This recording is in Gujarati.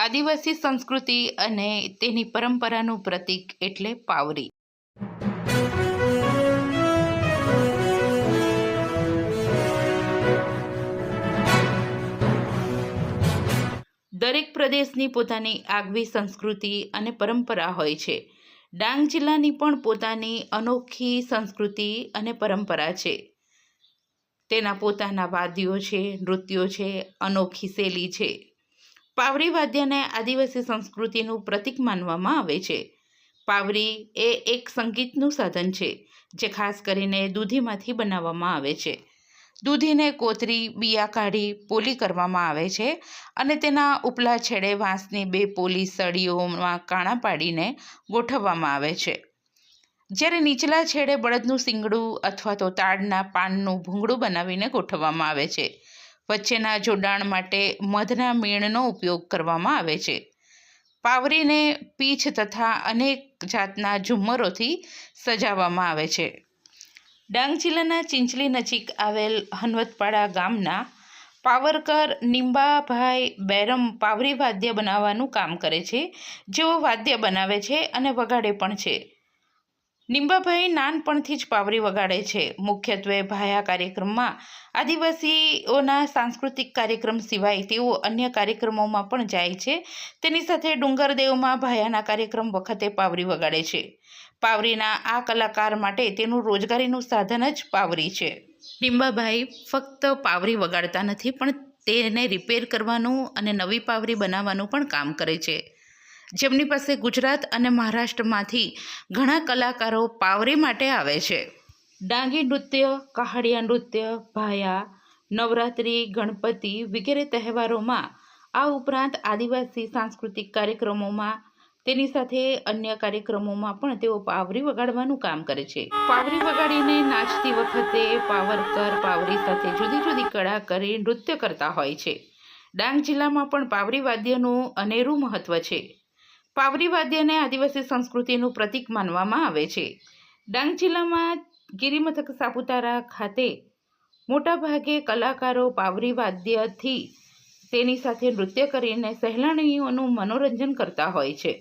આદિવાસી સંસ્કૃતિ અને તેની પરંપરાનું પ્રતીક એટલે પાવરી. દરેક પ્રદેશની પોતાની આગવી સંસ્કૃતિ અને પરંપરા હોય છે. ડાંગ જિલ્લાની પણ પોતાની અનોખી સંસ્કૃતિ અને પરંપરા છે. તેના પોતાના વાદ્યો છે, નૃત્યો છે, અનોખી શૈલી છે. પાવરી વાદ્યને આદિવાસી સંસ્કૃતિનું પ્રતીક માનવામાં આવે છે. પાવરી એ એક સંગીતનું સાધન છે જે ખાસ કરીને દૂધીમાંથી બનાવવામાં આવે છે. દૂધીને કોતરી, બિયા કાઢી પોલી કરવામાં આવે છે અને તેના ઉપલા છેડે વાંસની 2 પોલી સળીઓમાં કાણા પાડીને ગોઠવવામાં આવે છે. જ્યારે નીચલા છેડે બળદનું શિંગડું અથવા તો તાડના પાનનું ભૂંગળું બનાવીને ગોઠવવામાં આવે છે. વચ્ચેના જોડાણ માટે મધના મીણનો ઉપયોગ કરવામાં આવે છે. પાવરીને પીછ તથા અનેક જાતના ઝુમ્મરોથી સજાવવામાં આવે છે. ડાંગ જિલ્લાના ચિંચલી નજીક આવેલ હનવતપાડા ગામના પાવરકર નિંબાભાઈ બેરમ પાવરી વાદ્ય બનાવવાનું કામ કરે છે. જેઓ વાદ્ય બનાવે છે અને વગાડે પણ છે. નિંબાભાઈ નાનપણથી જ પાવરી વગાડે છે. મુખ્યત્વે ભાયા કાર્યક્રમમાં આદિવાસીઓના સાંસ્કૃતિક કાર્યક્રમ સિવાય તેઓ અન્ય કાર્યક્રમોમાં પણ જાય છે. તેની સાથે ડુંગરદેવમાં ભાયાના કાર્યક્રમ વખતે પાવરી વગાડે છે. પાવરીના આ કલાકાર માટે તેનું રોજગારીનું સાધન જ પાવરી છે. નિંબાભાઈ ફક્ત પાવરી વગાડતા નથી પણ તેને રિપેર કરવાનું અને નવી પાવરી બનાવવાનું પણ કામ કરે છે. જેમની પાસે ગુજરાત અને મહારાષ્ટ્રમાંથી ઘણા કલાકારો પાવરી માટે આવે છે. ડાંગી નૃત્ય, કહાડિયા નૃત્ય, ભાયા, નવરાત્રિ, ગણપતિ વગેરે તહેવારોમાં, આ ઉપરાંત આદિવાસી સાંસ્કૃતિક કાર્યક્રમોમાં, તેની સાથે અન્ય કાર્યક્રમોમાં પણ તેઓ પાવરી વગાડવાનું કામ કરે છે. પાવરી વગાડીને નાચતી વખતે પાવરકર પાવરી સાથે જુદી જુદી કળા કરી નૃત્ય કરતા હોય છે. ડાંગ જિલ્લામાં પણ પાવરી વાદ્યનું અનેરું મહત્વ છે. પાવરી વાદ્યને આદિવાસી સંસ્કૃતિનું પ્રતીક માનવામાં આવે છે. ડાંગ જિલ્લામાં ગિરિમથક સાપુતારા ખાતે મોટાભાગે કલાકારો પાવરી વાદ્યથી તેની સાથે નૃત્ય કરીને સહેલાણીઓનું મનોરંજન કરતા હોય છે.